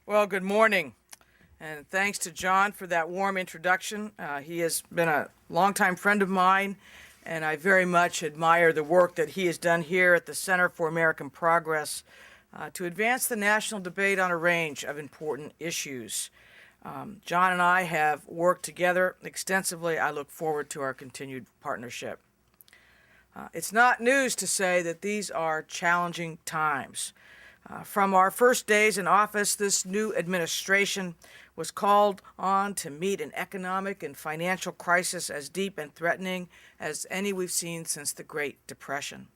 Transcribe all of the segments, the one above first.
Well, good morning, and thanks to John for that warm introduction. He has been a longtime friend of mine, and I very much admire the work that he has done here at the Center for American Progress to advance the national debate on a range of important issues. John and I have worked together extensively. I look forward to our continued partnership. It's not news to say that these are challenging times. From our first days in office, this new administration was called on to meet an economic and financial crisis as deep and threatening as any we've seen since the Great Depression.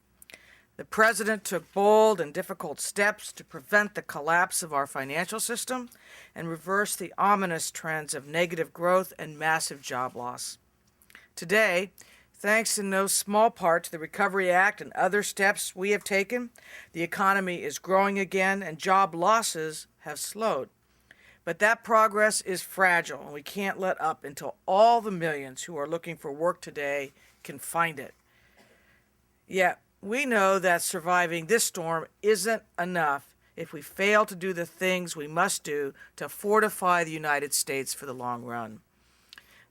The president took bold and difficult steps to prevent the collapse of our financial system and reverse the ominous trends of negative growth and massive job loss. Today, thanks in no small part to the Recovery Act and other steps we have taken, the economy is growing again and job losses have slowed. But that progress is fragile, and we can't let up until all the millions who are looking for work today can find it. Yet, we know that surviving this storm isn't enough if we fail to do the things we must do to fortify the United States for the long run.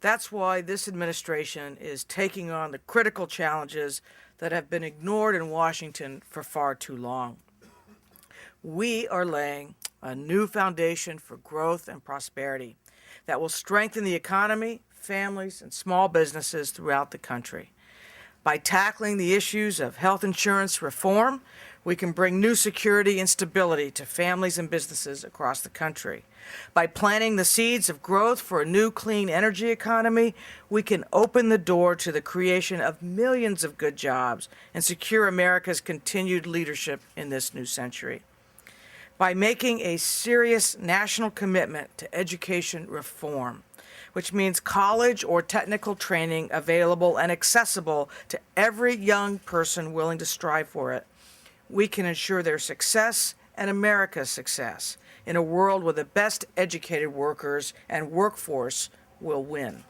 That's why this administration is taking on the critical challenges that have been ignored in Washington for far too long. We are laying a new foundation for growth and prosperity that will strengthen the economy, families, and small businesses throughout the country. By tackling the issues of health insurance reform, we can bring new security and stability to families and businesses across the country. By planting the seeds of growth for a new clean energy economy, we can open the door to the creation of millions of good jobs and secure America's continued leadership in this new century. By making a serious national commitment to education reform, which means college or technical training available and accessible to every young person willing to strive for it, we can ensure their success and America's success in a world where the best educated workers and workforce will win.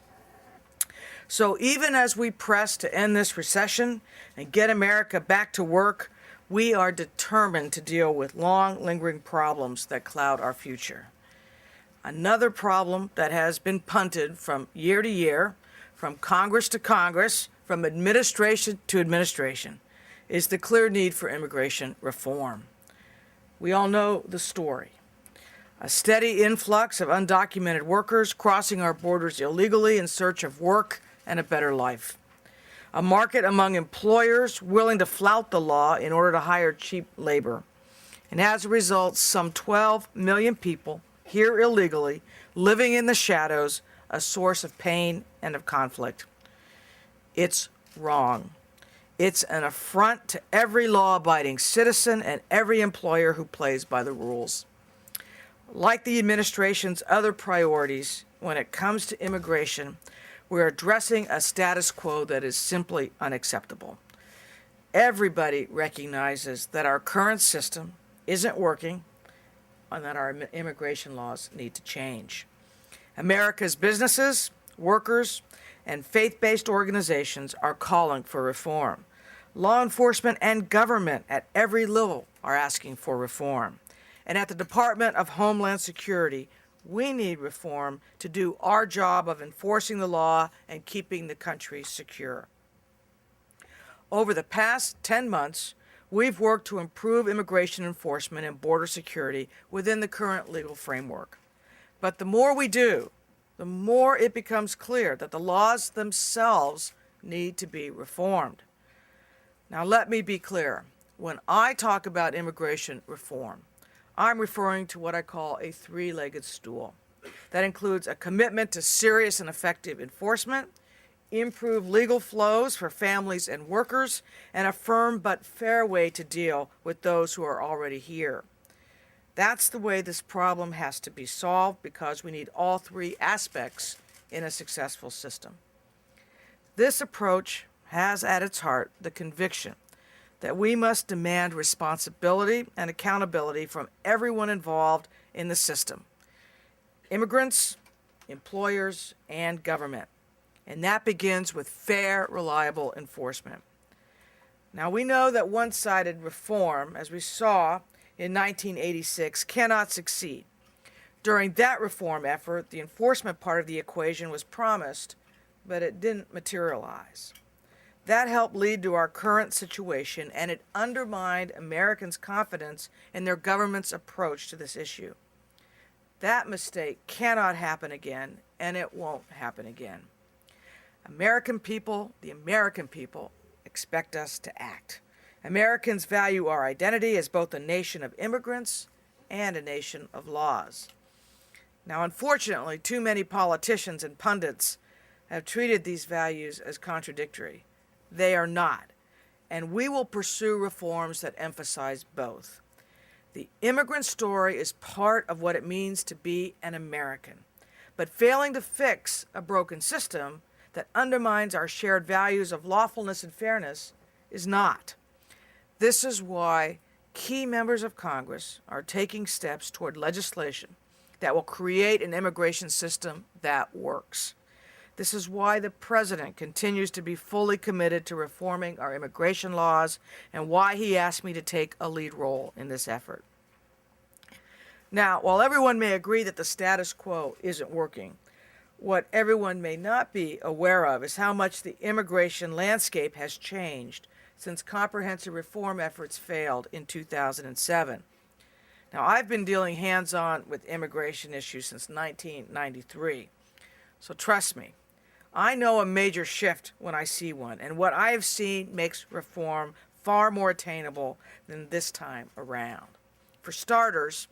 So even as we press to end this recession and get America back to work, we are determined to deal with long, lingering problems that cloud our future. Another problem that has been punted from year to year, from Congress to Congress, from administration to administration, is the clear need for immigration reform. We all know the story. A steady influx of undocumented workers crossing our borders illegally in search of work and a better life. A market among employers willing to flout the law in order to hire cheap labor. And as a result, some 12 million people here illegally, living in the shadows, a source of pain and of conflict. It's wrong. It's an affront to every law-abiding citizen and every employer who plays by the rules. Like the administration's other priorities, when it comes to immigration, we're addressing a status quo that is simply unacceptable. Everybody recognizes that our current system isn't working and that our immigration laws need to change. America's businesses, workers, and faith-based organizations are calling for reform. Law enforcement and government at every level are asking for reform. And at the Department of Homeland Security, we need reform to do our job of enforcing the law and keeping the country secure. Over the past 10 months, we've worked to improve immigration enforcement and border security within the current legal framework. But the more we do, the more it becomes clear that the laws themselves need to be reformed. Now, let me be clear. When I talk about immigration reform, I'm referring to what I call a three-legged stool. That includes a commitment to serious and effective enforcement, improve legal flows for families and workers, and a firm but fair way to deal with those who are already here. That's the way this problem has to be solved because we need all three aspects in a successful system. This approach has at its heart the conviction that we must demand responsibility and accountability from everyone involved in the system: immigrants, employers, and government. And that begins with fair, reliable enforcement. Now, we know that one-sided reform, as we saw in 1986, cannot succeed. During that reform effort, the enforcement part of the equation was promised, but it didn't materialize. That helped lead to our current situation, and it undermined Americans' confidence in their government's approach to this issue. That mistake cannot happen again, and it won't happen again. The American people expect us to act. Americans value our identity as both a nation of immigrants and a nation of laws. Now, unfortunately, too many politicians and pundits have treated these values as contradictory. They are not, and we will pursue reforms that emphasize both. The immigrant story is part of what it means to be an American, but failing to fix a broken system that undermines our shared values of lawfulness and fairness is not. This is why key members of Congress are taking steps toward legislation that will create an immigration system that works. This is why the President continues to be fully committed to reforming our immigration laws and why he asked me to take a lead role in this effort. Now, while everyone may agree that the status quo isn't working, what everyone may not be aware of is how much the immigration landscape has changed since comprehensive reform efforts failed in 2007. Now, I've been dealing hands-on with immigration issues since 1993, so trust me, I know a major shift when I see one, and what I have seen makes reform far more attainable than this time around. For starters,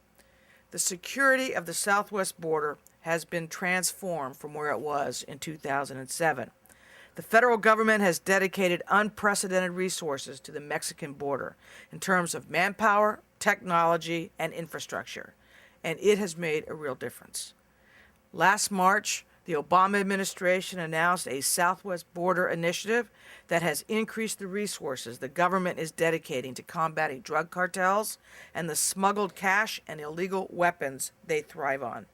the security of the southwest border has been transformed from where it was in 2007. The federal government has dedicated unprecedented resources to the Mexican border in terms of manpower, technology, and infrastructure, and it has made a real difference. Last March, the Obama administration announced a Southwest Border Initiative that has increased the resources the government is dedicating to combating drug cartels and the smuggled cash and illegal weapons they thrive on.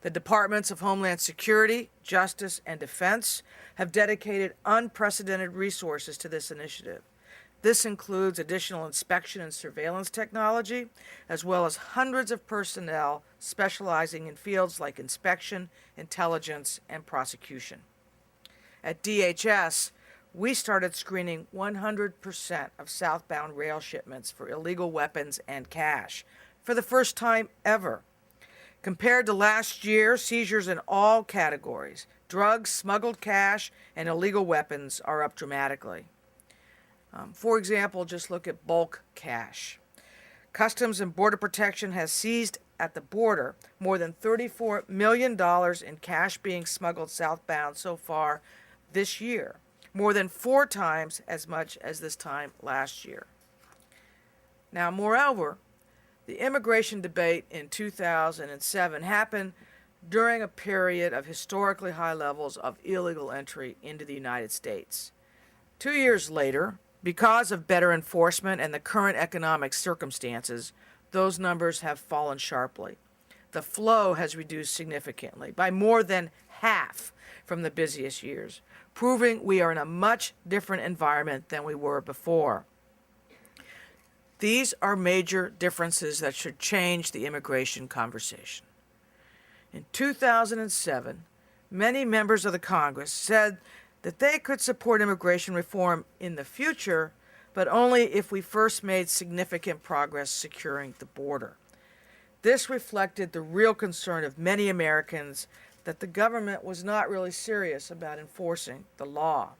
The Departments of Homeland Security, Justice, and Defense have dedicated unprecedented resources to this initiative. This includes additional inspection and surveillance technology, as well as hundreds of personnel specializing in fields like inspection, intelligence, and prosecution. At DHS, we started screening 100% of southbound rail shipments for illegal weapons and cash for the first time ever. Compared to last year, seizures in all categories, drugs, smuggled cash, and illegal weapons are up dramatically. For example, just look at bulk cash. Customs and Border Protection has seized at the border more than $34 million in cash being smuggled southbound so far this year, more than 4 times as much as this time last year. Now, moreover, the immigration debate in 2007 happened during a period of historically high levels of illegal entry into the United States. 2 years later, because of better enforcement and the current economic circumstances, those numbers have fallen sharply. The flow has reduced significantly, by more than half from the busiest years, proving we are in a much different environment than we were before. These are major differences that should change the immigration conversation. In 2007, many members of the Congress said that they could support immigration reform in the future, but only if we first made significant progress securing the border. This reflected the real concern of many Americans that the government was not really serious about enforcing the law.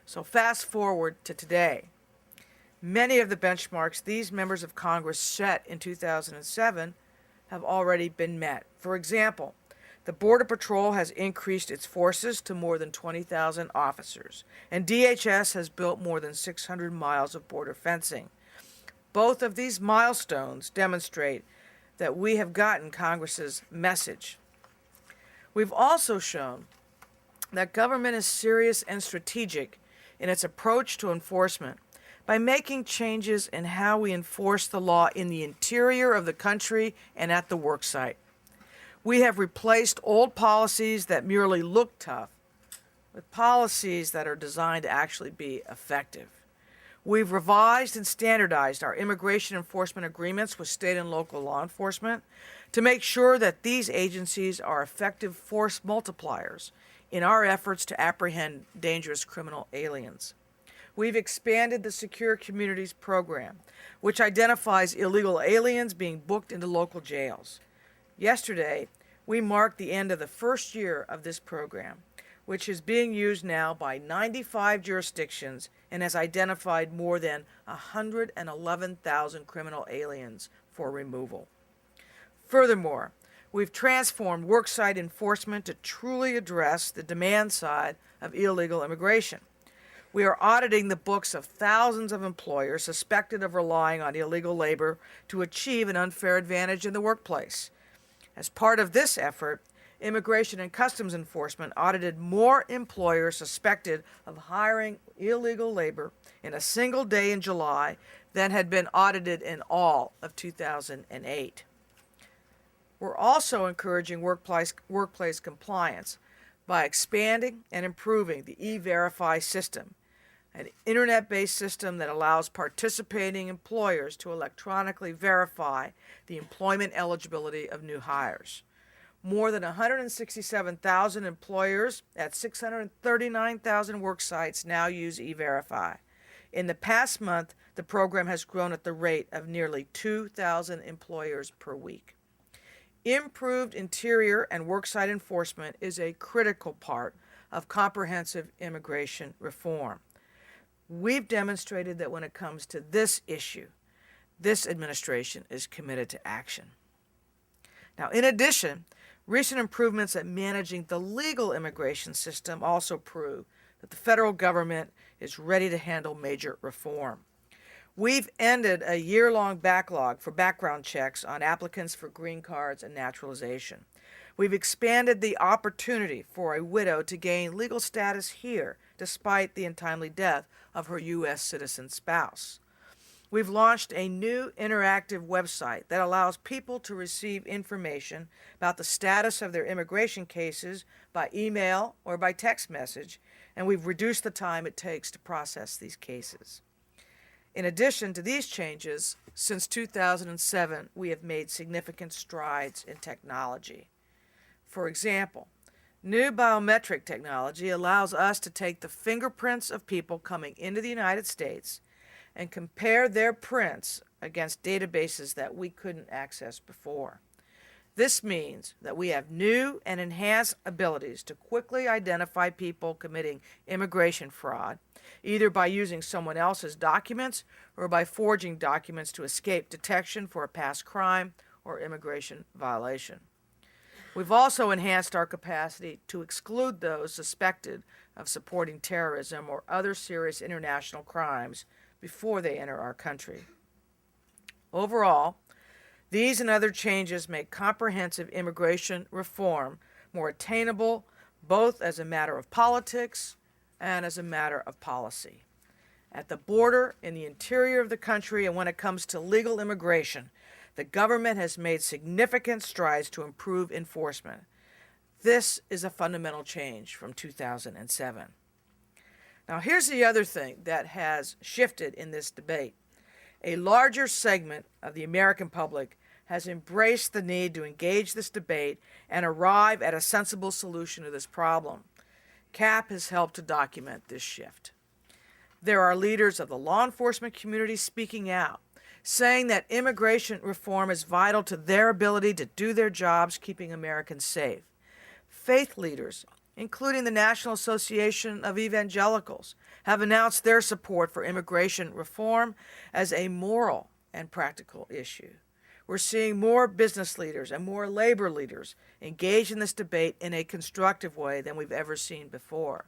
So fast forward to today. Many of the benchmarks these members of Congress set in 2007 have already been met. For example, the Border Patrol has increased its forces to more than 20,000 officers, and DHS has built more than 600 miles of border fencing. Both of these milestones demonstrate that we have gotten Congress's message. We've also shown that government is serious and strategic in its approach to enforcement by making changes in how we enforce the law in the interior of the country and at the worksite. We have replaced old policies that merely look tough with policies that are designed to actually be effective. We've revised and standardized our immigration enforcement agreements with state and local law enforcement to make sure that these agencies are effective force multipliers in our efforts to apprehend dangerous criminal aliens. We've expanded the Secure Communities program, which identifies illegal aliens being booked into local jails. Yesterday, we marked the end of the first year of this program, which is being used now by 95 jurisdictions and has identified more than 111,000 criminal aliens for removal. Furthermore, we've transformed worksite enforcement to truly address the demand side of illegal immigration. We are auditing the books of thousands of employers suspected of relying on illegal labor to achieve an unfair advantage in the workplace. As part of this effort, Immigration and Customs Enforcement audited more employers suspected of hiring illegal labor in a single day in July than had been audited in all of 2008. We're also encouraging workplace compliance by expanding and improving the E-Verify system, an internet-based system that allows participating employers to electronically verify the employment eligibility of new hires. More than 167,000 employers at 639,000 work sites now use E-Verify. In the past month, the program has grown at the rate of nearly 2,000 employers per week. Improved interior and worksite enforcement is a critical part of comprehensive immigration reform. We've demonstrated that when it comes to this issue, this administration is committed to action. Now, in addition, recent improvements at managing the legal immigration system also prove that the federal government is ready to handle major reform. We've ended a year-long backlog for background checks on applicants for green cards and naturalization. We've expanded the opportunity for a widow to gain legal status here despite the untimely death of her U.S. citizen spouse. We've launched a new interactive website that allows people to receive information about the status of their immigration cases by email or by text message, and we've reduced the time it takes to process these cases. In addition to these changes, since 2007, we have made significant strides in technology. For example, new biometric technology allows us to take the fingerprints of people coming into the United States and compare their prints against databases that we couldn't access before. This means that we have new and enhanced abilities to quickly identify people committing immigration fraud, either by using someone else's documents or by forging documents to escape detection for a past crime or immigration violation. We've also enhanced our capacity to exclude those suspected of supporting terrorism or other serious international crimes before they enter our country. Overall, these and other changes make comprehensive immigration reform more attainable, both as a matter of politics and as a matter of policy. At the border, in the interior of the country, and when it comes to legal immigration, the government has made significant strides to improve enforcement. This is a fundamental change from 2007. Now, here's the other thing that has shifted in this debate. A larger segment of the American public has embraced the need to engage this debate and arrive at a sensible solution to this problem. CAP has helped to document this shift. There are leaders of the law enforcement community speaking out, saying that immigration reform is vital to their ability to do their jobs keeping Americans safe. Faith leaders, including the National Association of Evangelicals, have announced their support for immigration reform as a moral and practical issue. We're seeing more business leaders and more labor leaders engage in this debate in a constructive way than we've ever seen before.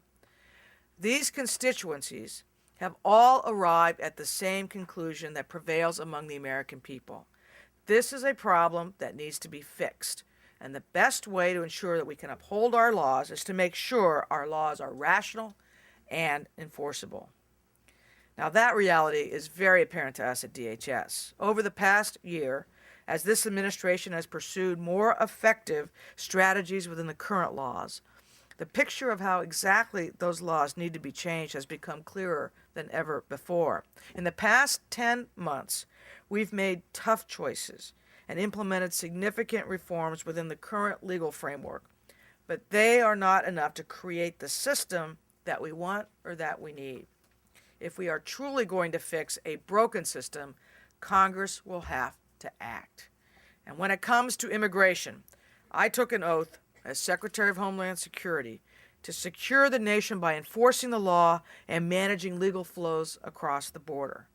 These constituencies have all arrived at the same conclusion that prevails among the American people. This is a problem that needs to be fixed, and the best way to ensure that we can uphold our laws is to make sure our laws are rational and enforceable. Now, that reality is very apparent to us at DHS. Over the past year, as this administration has pursued more effective strategies within the current laws, the picture of how exactly those laws need to be changed has become clearer than ever before. In the past 10 months, we've made tough choices and implemented significant reforms within the current legal framework, but they are not enough to create the system that we want or that we need. If we are truly going to fix a broken system, Congress will have to act. And when it comes to immigration, I took an oath as Secretary of Homeland Security to secure the nation by enforcing the law and managing legal flows across the border.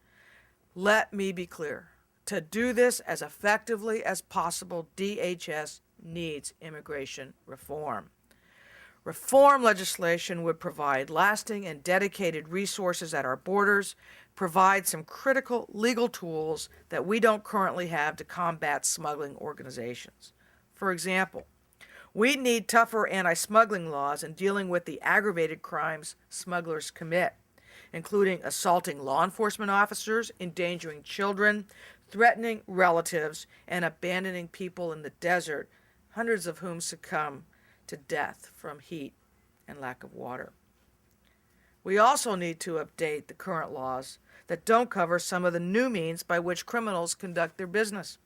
Let me be clear. To do this as effectively as possible, DHS needs immigration reform. Reform legislation would provide lasting and dedicated resources at our borders, provide some critical legal tools that we don't currently have to combat smuggling organizations. For example, we need tougher anti-smuggling laws in dealing with the aggravated crimes smugglers commit, including assaulting law enforcement officers, endangering children, threatening relatives, and abandoning people in the desert, hundreds of whom succumb to death from heat and lack of water. We also need to update the current laws that don't cover some of the new means by which criminals conduct their business.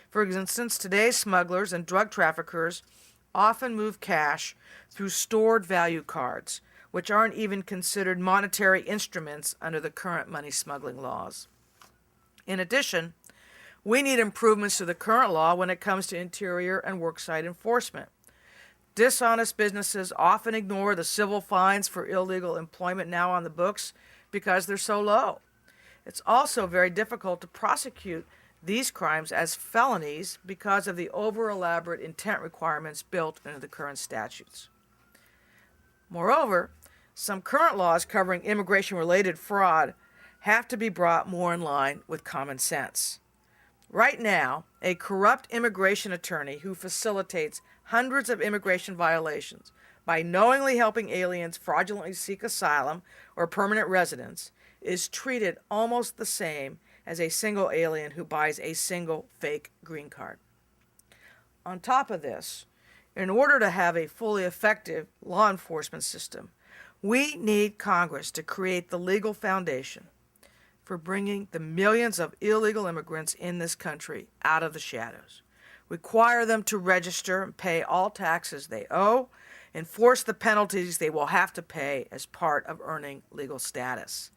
For instance, today's smugglers and drug traffickers often move cash through stored value cards, which aren't even considered monetary instruments under the current money smuggling laws. In addition, we need improvements to the current law when it comes to interior and worksite enforcement. Dishonest businesses often ignore the civil fines for illegal employment now on the books because they're so low. It's also very difficult to prosecute these crimes as felonies because of the over-elaborate intent requirements built into the current statutes. Moreover, some current laws covering immigration-related fraud have to be brought more in line with common sense. Right now, a corrupt immigration attorney who facilitates hundreds of immigration violations by knowingly helping aliens fraudulently seek asylum or permanent residence is treated almost the same as a single alien who buys a single fake green card. On top of this, in order to have a fully effective law enforcement system, we need Congress to create the legal foundation for bringing the millions of illegal immigrants in this country out of the shadows. Require them to register and pay all taxes they owe, enforce the penalties they will have to pay as part of earning legal status.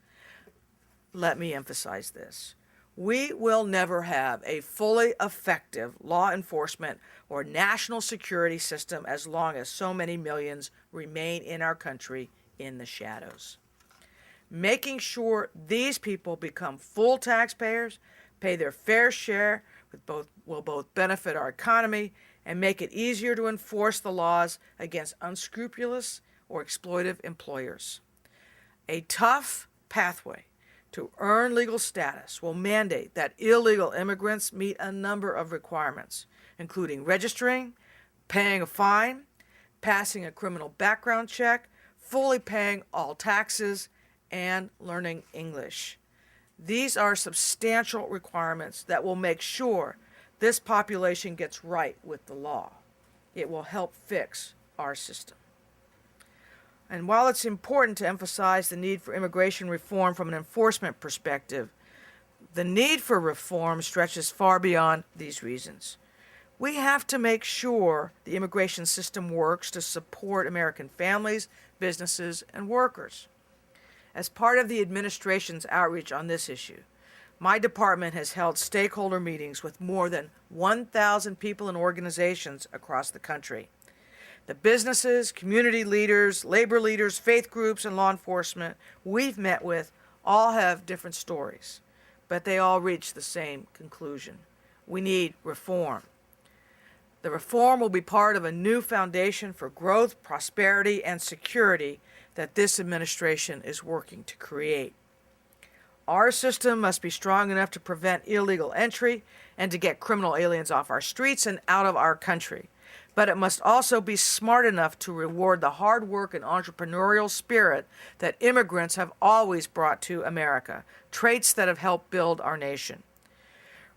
Let me emphasize this. We will never have a fully effective law enforcement or national security system as long as so many millions remain in our country in the shadows. Making sure these people become full taxpayers, pay their fair share, will both benefit our economy and make it easier to enforce the laws against unscrupulous or exploitive employers. A tough pathway to earn legal status will mandate that illegal immigrants meet a number of requirements, including registering, paying a fine, passing a criminal background check, fully paying all taxes, and learning English. These are substantial requirements that will make sure this population gets right with the law. It will help fix our system. And while it's important to emphasize the need for immigration reform from an enforcement perspective, the need for reform stretches far beyond these reasons. We have to make sure the immigration system works to support American families, businesses, and workers. As part of the administration's outreach on this issue, my department has held stakeholder meetings with more than 1,000 people and organizations across the country. The businesses, community leaders, labor leaders, faith groups, and law enforcement we've met with all have different stories, but they all reach the same conclusion. We need reform. The reform will be part of a new foundation for growth, prosperity, and security that this administration is working to create. Our system must be strong enough to prevent illegal entry and to get criminal aliens off our streets and out of our country. But it must also be smart enough to reward the hard work and entrepreneurial spirit that immigrants have always brought to America, traits that have helped build our nation.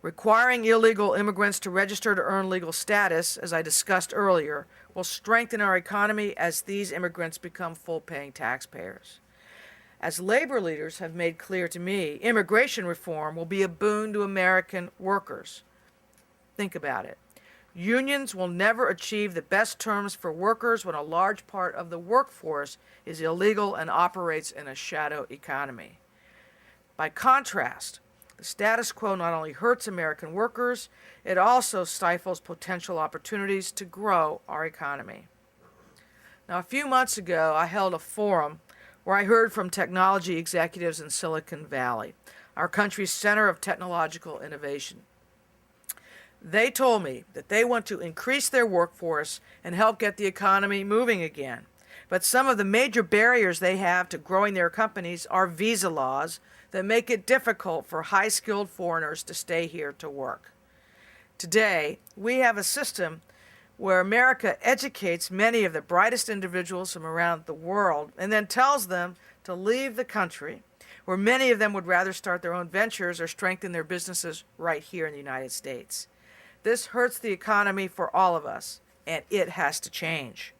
Requiring illegal immigrants to register to earn legal status, as I discussed earlier, will strengthen our economy as these immigrants become full-paying taxpayers. As labor leaders have made clear to me, immigration reform will be a boon to American workers. Think about it. Unions will never achieve the best terms for workers when a large part of the workforce is illegal and operates in a shadow economy. By contrast, the status quo not only hurts American workers, it also stifles potential opportunities to grow our economy. Now, a few months ago, I held a forum where I heard from technology executives in Silicon Valley, our country's center of technological innovation. They told me that they want to increase their workforce and help get the economy moving again. But some of the major barriers they have to growing their companies are visa laws that make it difficult for high-skilled foreigners to stay here to work. Today, we have a system where America educates many of the brightest individuals from around the world and then tells them to leave the country, where many of them would rather start their own ventures or strengthen their businesses right here in the United States. This hurts the economy for all of us, and it has to change.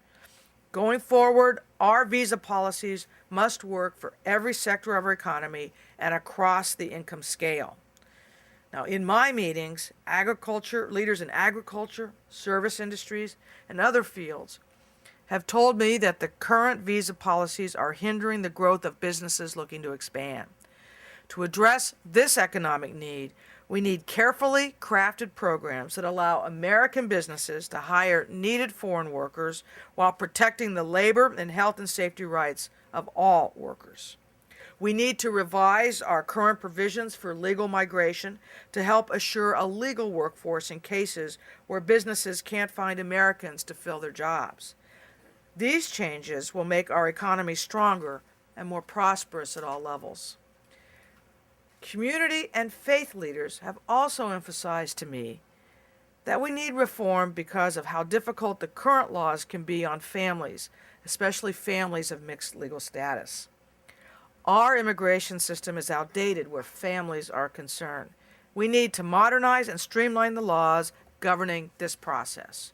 Going forward, our visa policies must work for every sector of our economy and across the income scale. Now, in my meetings, leaders in agriculture, service industries, and other fields have told me that the current visa policies are hindering the growth of businesses looking to expand. To address this economic need, we need carefully crafted programs that allow American businesses to hire needed foreign workers while protecting the labor and health and safety rights of all workers. We need to revise our current provisions for legal migration to help assure a legal workforce in cases where businesses can't find Americans to fill their jobs. These changes will make our economy stronger and more prosperous at all levels. Community and faith leaders have also emphasized to me that we need reform because of how difficult the current laws can be on families, especially families of mixed legal status. Our immigration system is outdated where families are concerned. We need to modernize and streamline the laws governing this process.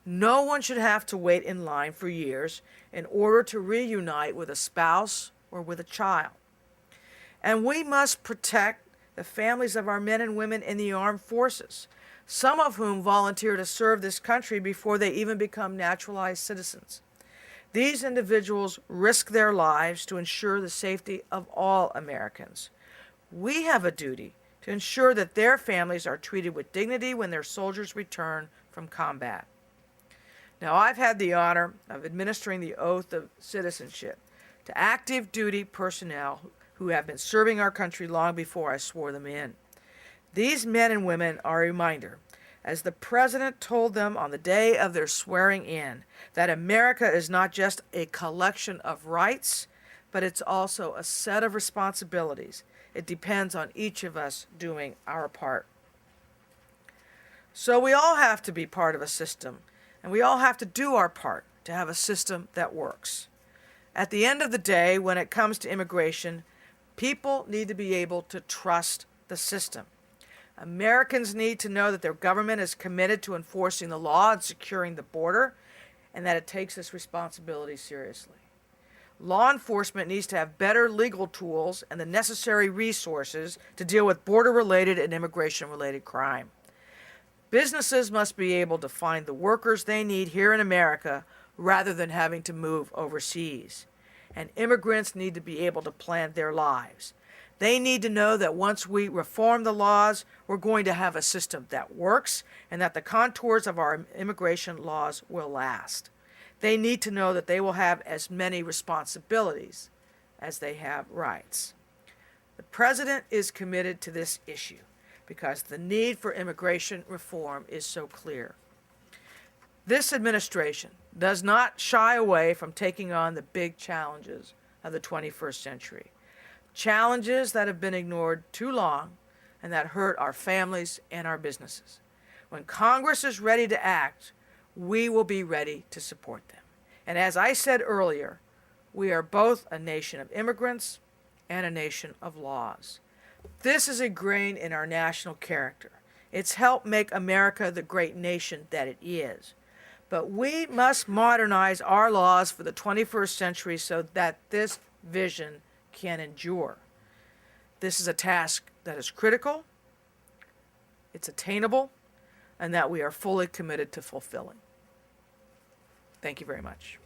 No one should have to wait in line for years in order to reunite with a spouse or with a child. And we must protect the families of our men and women in the armed forces, some of whom volunteer to serve this country before they even become naturalized citizens. These individuals risk their lives to ensure the safety of all Americans. We have a duty to ensure that their families are treated with dignity when their soldiers return from combat. Now, I've had the honor of administering the oath of citizenship to active duty personnel who have been serving our country long before I swore them in. These men and women are a reminder, as the President told them on the day of their swearing in, that America is not just a collection of rights, but it's also a set of responsibilities. It depends on each of us doing our part. So we all have to be part of a system, and we all have to do our part to have a system that works. At the end of the day, when it comes to immigration, people need to be able to trust the system. Americans need to know that their government is committed to enforcing the law and securing the border, and that it takes this responsibility seriously. Law enforcement needs to have better legal tools and the necessary resources to deal with border-related and immigration-related crime. Businesses must be able to find the workers they need here in America rather than having to move overseas. And immigrants need to be able to plan their lives. They need to know that once we reform the laws, we're going to have a system that works and that the contours of our immigration laws will last. They need to know that they will have as many responsibilities as they have rights. The President is committed to this issue because the need for immigration reform is so clear. This administration does not shy away from taking on the big challenges of the 21st century. Challenges that have been ignored too long and that hurt our families and our businesses. When Congress is ready to act, we will be ready to support them. And as I said earlier, we are both a nation of immigrants and a nation of laws. This is ingrained in our national character. It's helped make America the great nation that it is. But we must modernize our laws for the 21st century so that this vision can endure. This is a task that is critical, it's attainable, and that we are fully committed to fulfilling. Thank you very much.